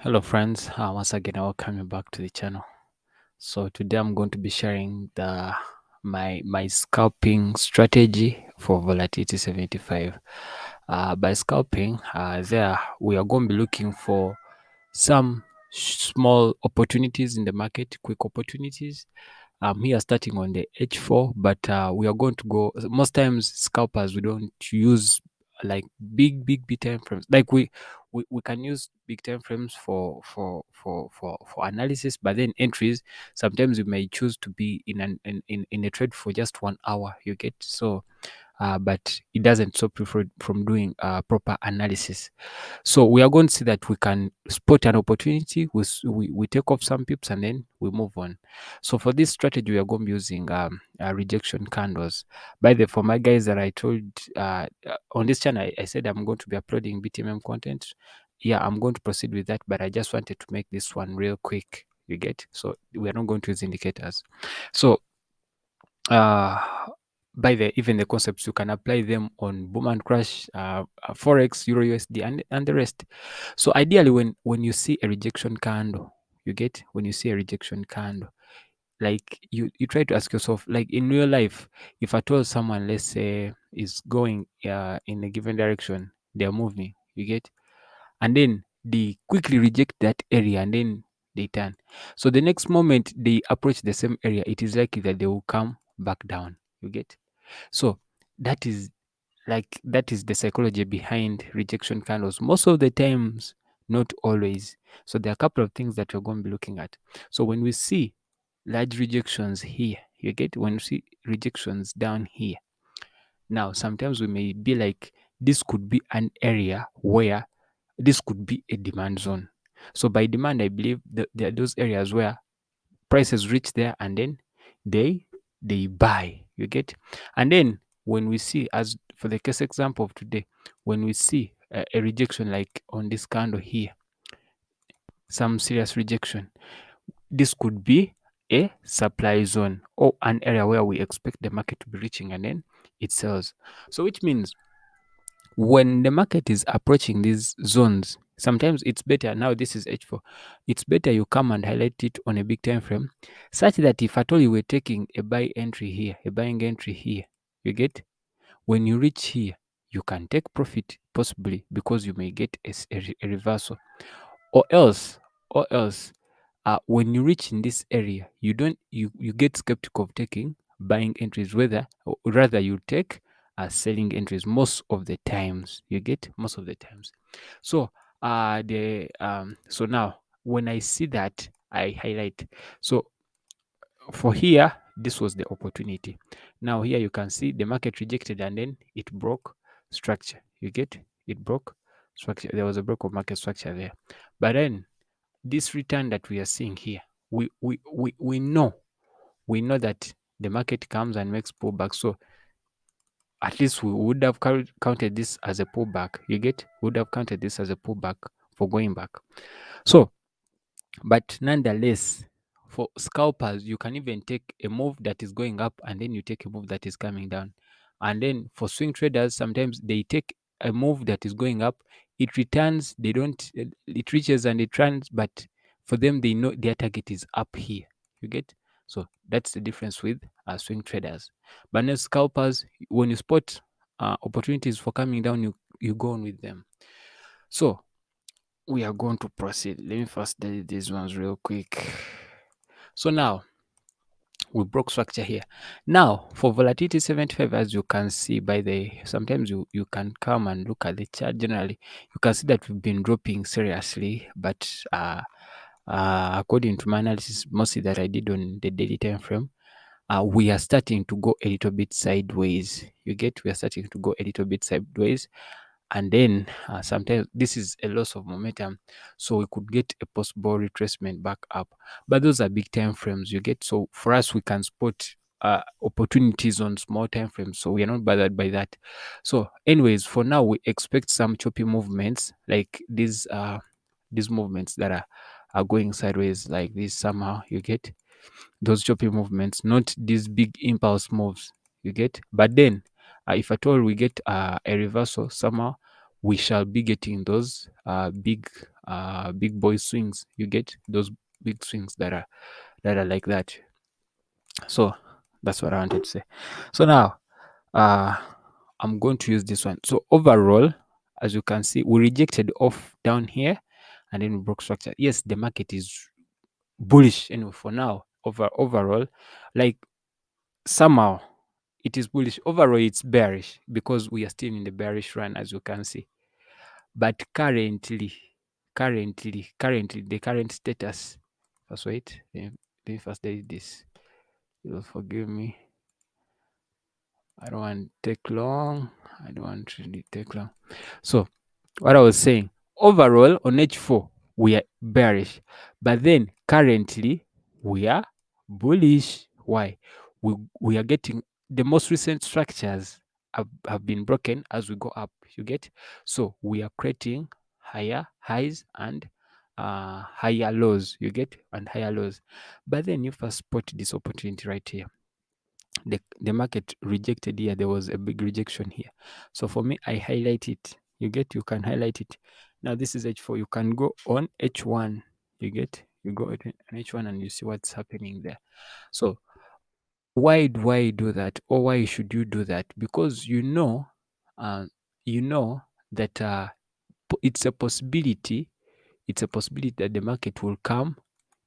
Hello friends, once again welcome you back to the channel. So today I'm going to be sharing my scalping strategy for volatility 75. By scalping, there we are going to be looking for some small opportunities in the market, quick opportunities. I'm here starting on the H4, but we are going to go. Most times, scalpers we don't use like big time frames. Like we can use big time frames for analysis, but then entries sometimes you may choose to be in a trade for just 1 hour. You get so. But it doesn't stop you from doing proper analysis. So we are going to see that we can spot an opportunity, we take off some pips and then we move on. So for this strategy, we are going to be using rejection candles. By the way, for my guys that I told on this channel, I said I'm going to be uploading BTMM content. Yeah, I'm going to proceed with that, but I just wanted to make this one real quick. You get? So we are not going to use indicators. So by even the concepts you can apply them on boom and crash, forex, euro usd, and the rest. So ideally when you see a rejection candle, you get, when you see a rejection candle, like you try to ask yourself, like in real life, if I told someone, let's say, is going in a given direction, they're moving, you get, and then they quickly reject that area and then they turn. So the next moment they approach the same area, it is likely that they will come back down. You get? So that is the psychology behind rejection candles. Most of the times, not always. So there are a couple of things that we're going to be looking at. So when we see large rejections here, you get, when we see rejections down here, now sometimes we may be like, this could be an area where this could be a demand zone. So by demand, I believe that there are those areas where prices reach there and then they buy. You get? And then when we see, as for the case example of today, when we see a rejection like on this candle here, some serious rejection, this could be a supply zone or an area where we expect the market to be reaching and then it sells. So which means when the market is approaching these zones, sometimes it's better. Now this is H4. It's better you come and highlight it on a big time frame, such that if at all you were taking a buy entry here, a buying entry here, you get, when you reach here, you can take profit possibly because you may get a reversal, or else, when you reach in this area, you get skeptical of taking buying entries, whether or rather you take selling entries most of the times. You get? Most of the times. So so now when I see that, I highlight. So for here, this was the opportunity. Now here you can see the market rejected and then it broke structure. You get? It broke structure. There was a break of market structure there. But then this return that we are seeing here, we know that the market comes and makes pullback. So at least we would have counted this as a pullback. You get? We would have counted this as a pullback for going back. So, but nonetheless, for scalpers, you can even take a move that is going up and then you take a move that is coming down. And then for swing traders, sometimes they take a move that is going up, it returns, they don't, it reaches and it runs, but for them, they know their target is up here. You get? So that's the difference with swing traders. But as scalpers, when you spot opportunities for coming down, you go on with them. So we are going to proceed. Let me first delete these ones real quick. So now we broke structure here. Now for volatility 75, as you can see by the, sometimes you can come and look at the chart. Generally you can see that we've been dropping seriously, but according to my analysis, mostly that I did on the daily time frame, we are starting to go a little bit sideways. You get? We are starting to go a little bit sideways, and then sometimes this is a loss of momentum, so we could get a possible retracement back up, but those are big time frames. You get? So for us, we can spot opportunities on small time frames, so we are not bothered by that. So anyways, for now, we expect some choppy movements like these movements that are going sideways like this somehow. You get? Those choppy movements, not these big impulse moves. You get? But then if at all we get a reversal somehow, we shall be getting those big boy swings. You get those big swings that are like that. So that's what I wanted to say. So now I'm going to use this one. So overall, as you can see, we rejected off down here and then we broke structure. Yes, the market is bullish anyway for now. Overall, like somehow it is bullish. Overall, it's bearish because we are still in the bearish run, as you can see. But currently, the current status. First, wait. Let me first delete this. You'll forgive me. I don't want to take long. I don't want to really take long. So, what I was saying, overall on H4, we are bearish. But then currently, we are bullish. Why? We are getting the most recent structures have been broken as we go up. You get? So, we are creating higher highs and higher lows. You get? And higher lows. But then you first spot this opportunity right here. The market rejected here. There was a big rejection here. So for me, I highlight it. You get? You can highlight it. Now this is H4. You can go on H1. You get? You go on H1 and you see what's happening there. So why do I do that, or why should you do that? Because you know that it's a possibility. It's a possibility that the market will come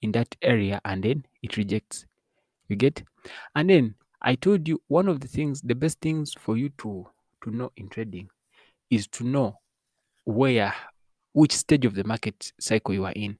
in that area and then it rejects. You get? And then I told you one of the things, the best things for you to know in trading is to know which stage of the market cycle you are in.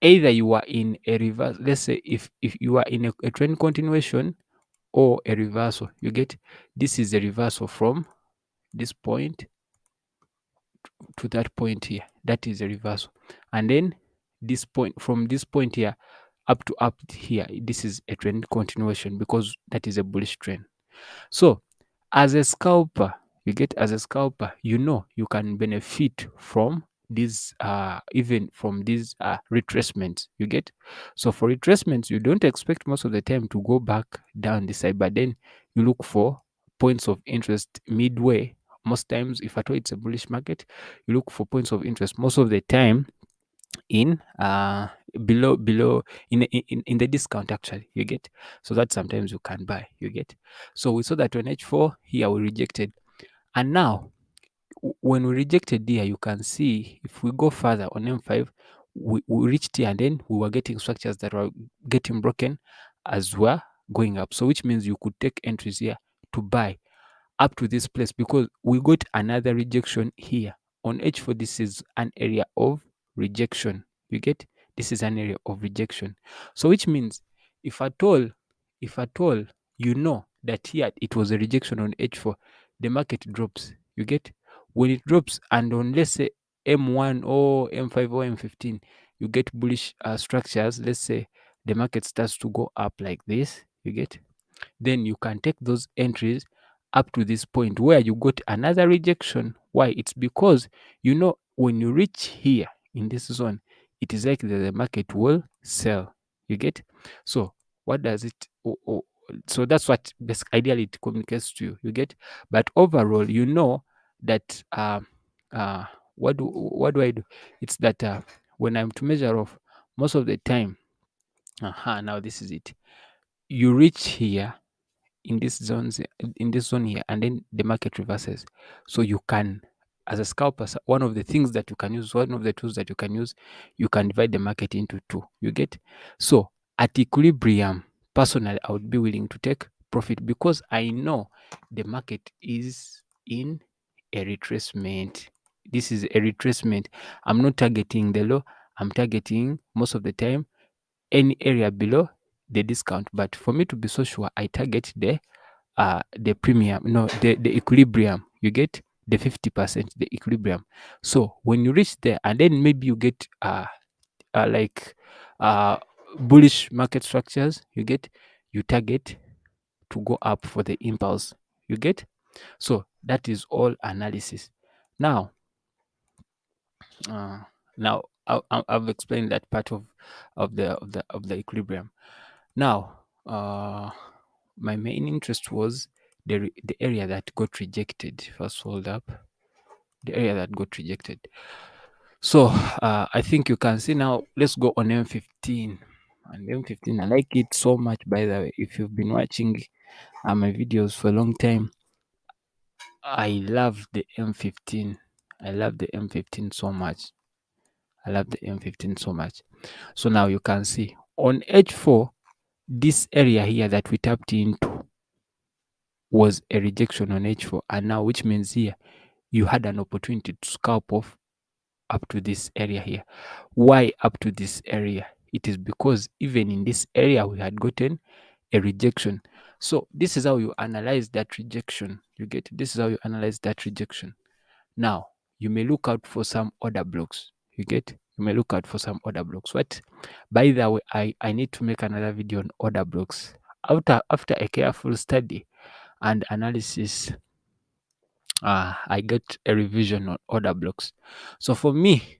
Either you are in a reverse, let's say if you are in a trend continuation or a reversal. You get? This is a reversal from this point to that point here. That is a reversal. And then this point, from this point here up to up here, this is a trend continuation because that is a bullish trend. So as a scalper, you get, as a scalper, you know you can benefit from these even from these retracements. You get? So for retracements, you don't expect most of the time to go back down this side, but then you look for points of interest midway. Most times, if at all it's a bullish market, you look for points of interest most of the time in below in the discount, actually. You get? So that sometimes you can buy. You get? So we saw that on H4 here we rejected, and now when we rejected here, you can see if we go further on M5, we reached here and then we were getting structures that were getting broken as we're going up. So which means you could take entries here to buy up to this place, because we got another rejection here on H4. This is an area of rejection. You get? This is an area of rejection. So which means if at all you know that here it was a rejection on H4, the market drops. You get? When it drops and on, let's say, M1 or M5 or M15, you get bullish structures. Let's say the market starts to go up like this. You get? Then you can take those entries up to this point where you got another rejection. Why? It's because you know when you reach here in this zone, it is likely that the market will sell. You get? So what does it so that's what ideally it communicates to you. You get? But overall, you know that what do I do? It's that when I'm to measure off, most of the time, now this is it. You reach here in this zone here, and then the market reverses. So you can, as a scalper, one of the things that you can use, one of the tools that you can use, you can divide the market into two. You get? So at equilibrium, personally, I would be willing to take profit because I know the market is in a retracement. This is a retracement. I'm not targeting the low. I'm targeting most of the time any area below the discount. But for me to be so sure, I target the premium, no, the equilibrium. You get? The 50%, the equilibrium. So when you reach there and then maybe you get like bullish market structures, you get, you target to go up for the impulse. You get? So that is all analysis. Now now I've explained that part of the equilibrium. Now my main interest was the area that got rejected. First, hold up. the area that got rejected. So I think you can see now. Let's go on M15. And M15, I like it so much, by the way. If you've been watching my videos for a long time, I love the M15. I love the M15 so much. I love the M15 so much. So now you can see on H4, this area here that we tapped into was a rejection on H4. And now, which means here, you had an opportunity to scalp off up to this area here. Why up to this area? It is because even in this area, we had gotten a rejection. So this is how you analyze that rejection. You get, this is how you analyze that rejection. Now, you may look out for some order blocks. You get, you may look out for some order blocks. What? By the way, I need to make another video on order blocks. After a careful study and analysis, I get a revision on order blocks. So for me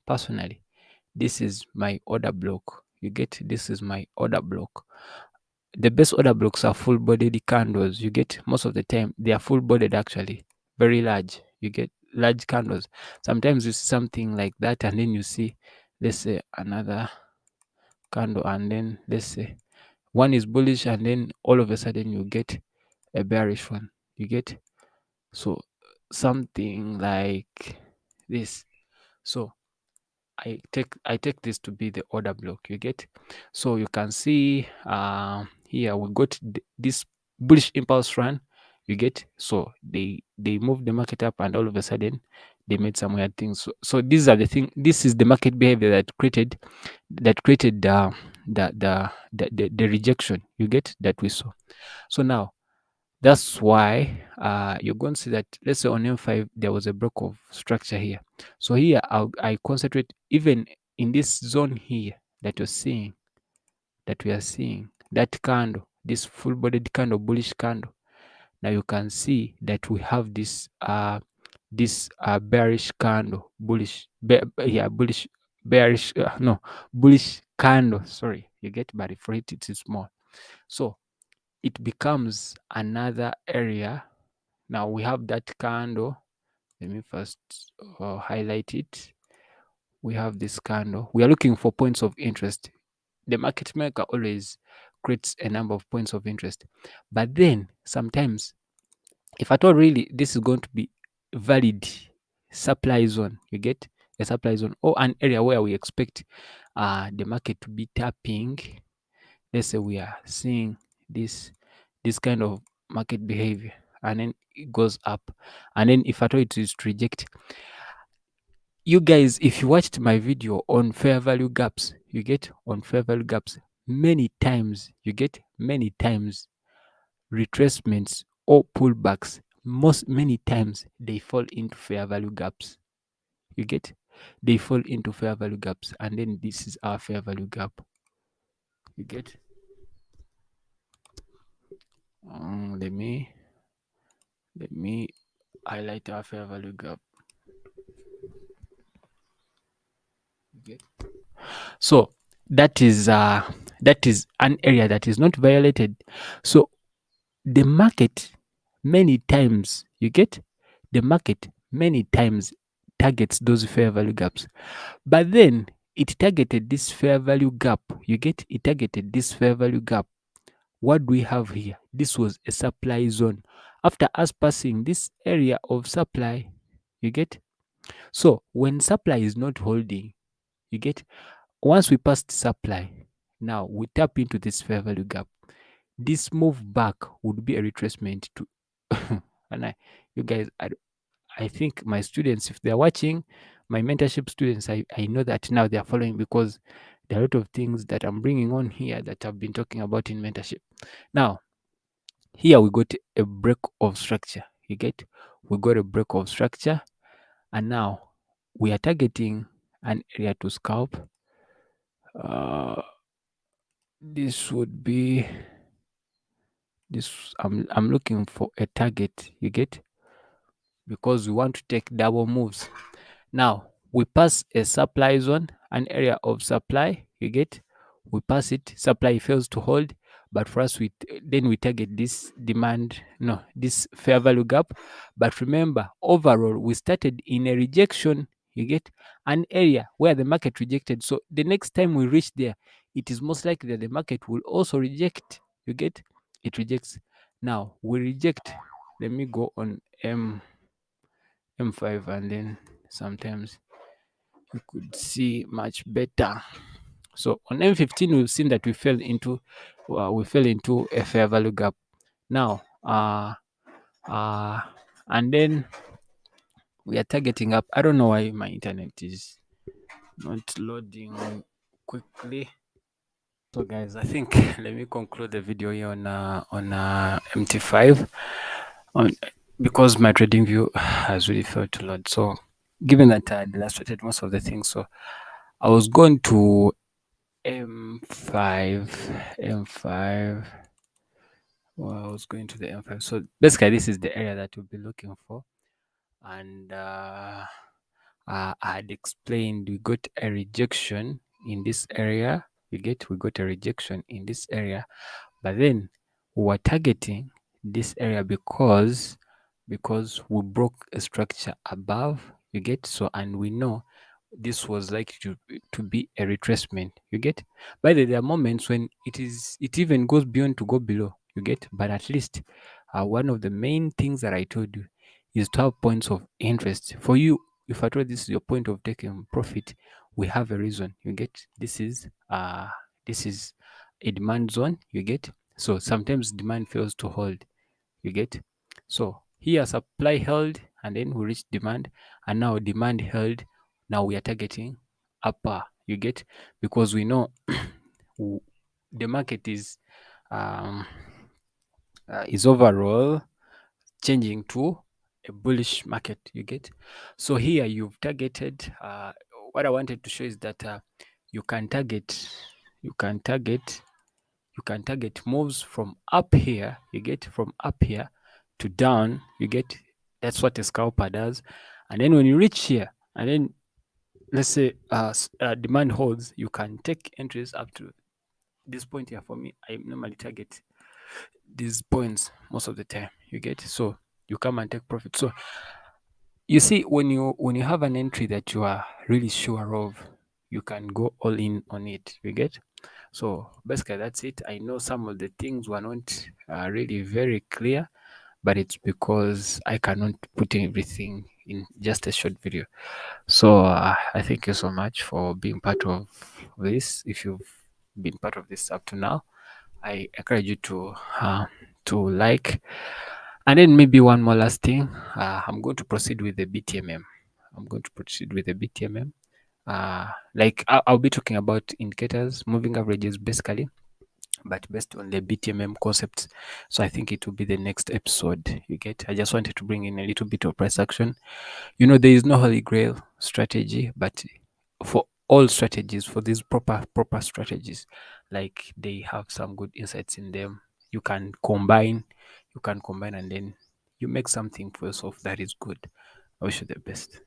personally, this is my order block. You get, this is my order block. The best order blocks are full bodied candles. You get, most of the time they are full bodied, actually very large. You get large candles. Sometimes you see something like that, and then you see, let's say, another candle, and then let's say one is bullish, and then all of a sudden you get a bearish one. You get, so something like this. So I take this to be the order block. You get, so you can see here we got this bullish impulse run. You get, so they moved the market up, and all of a sudden they made some weird things. So these are the thing. This is the market behavior that created the rejection. You get, that we saw. So now that's why you're going to see that, let's say on M5, there was a break of structure here. So here I concentrate even in this zone here that you're seeing, that we are seeing, that candle, this full bodied candle, bullish candle. Now you can see that we have this bearish candle, bullish, bullish, bearish, no, bullish candle. Sorry, you get, but for it is small. So it becomes another area. Now we have that candle. Let me first highlight it. We have this candle. We are looking for points of interest. The market maker always creates a number of points of interest. But then sometimes, if at all really this is going to be valid supply zone, you get, a supply zone or an area where we expect the market to be tapping. Let's say we are seeing this kind of market behavior, and then it goes up, and then if at all it is to reject. You guys, if you watched my video on fair value gaps, you get, on fair value gaps, many times, you get, many times retracements or pullbacks, many times they fall into fair value gaps. You get, they fall into fair value gaps, and then this is our fair value gap. You get, let me highlight our fair value gap. Okay. So that is an area that is not violated. So the market many times, you get, the market many times targets those fair value gaps, but then it targeted this fair value gap. You get, it targeted this fair value gap. What do we have here? This was a supply zone. After us passing this area of supply, you get, so when supply is not holding, you get, once we passed supply, now we tap into this fair value gap. This move back would be a retracement to and you guys, I think my students, if they're watching, my mentorship students, I know that now they are following, because there are a lot of things that I'm bringing on here that I've been talking about in mentorship. Now here we got a break of structure. You get, we got a break of structure, and now we are targeting an area to scalp. This would be this. I'm looking for a target. You get, because we want to take double moves. Now we pass a supply zone, an area of supply. You get, we pass it. Supply fails to hold, but for us then we target this this fair value gap. But remember, overall we started in a rejection, you get, an area where the market rejected. So the next time we reach there, it is most likely that the market will also reject, you get. It rejects. Now we reject. Let me go on M5, and then sometimes you could see much better. So on M15, we've seen that we fell into a fair value gap. Now, and then we are targeting up. I don't know why my internet is not loading quickly. So guys, I think let me conclude the video here on MT5 on because my trading view has really failed to load. So given that I illustrated most of the things, so I was going to M5. Well, I was going to the M5. So basically, this is the area that we'll be looking for. And I had explained we got a rejection in this area. We got a rejection in this area, but then we were targeting this area because we broke a structure above. You get. So, and we know this was likely to be a retracement, you get. By the way, there are moments when it even goes beyond to go below, you get. But at least one of the main things that I told you is to have points of interest for you. If at all this is your point of taking profit, we have a reason, you get. This is a demand zone, you get. So sometimes demand fails to hold, you get. So here supply held, and then we reach demand, and now demand held. Now we are targeting upper, you get, because we know the market is overall changing to a bullish market, you get. So here you've targeted. What I wanted to show is that you can target moves from up here, you get, from up here to down, you get. That's what a scalper does. And then when you reach here, and then let's say demand holds, you can take entries up to this point here. For me, I normally target these points most of the time, you get. So you come and take profit. So you see, when you have an entry that you are really sure of, you can go all in on it, you get. So basically that's it. I know some of the things were not really very clear, but it's because I cannot put everything in just a short video. So I thank you so much for being part of this. If you've been part of this up to now, I encourage you to like. And then maybe one more last thing. I'm going to proceed with the BTMM. Like I'll be talking about indicators, moving averages basically, but based on the BTMM concepts. So I think it will be the next episode, you get. I just wanted to bring in a little bit of price action. You know, there is no holy grail strategy, but for all strategies, for these proper strategies, like they have some good insights in them. You can combine, and then you make something for yourself that is good. I wish you the best.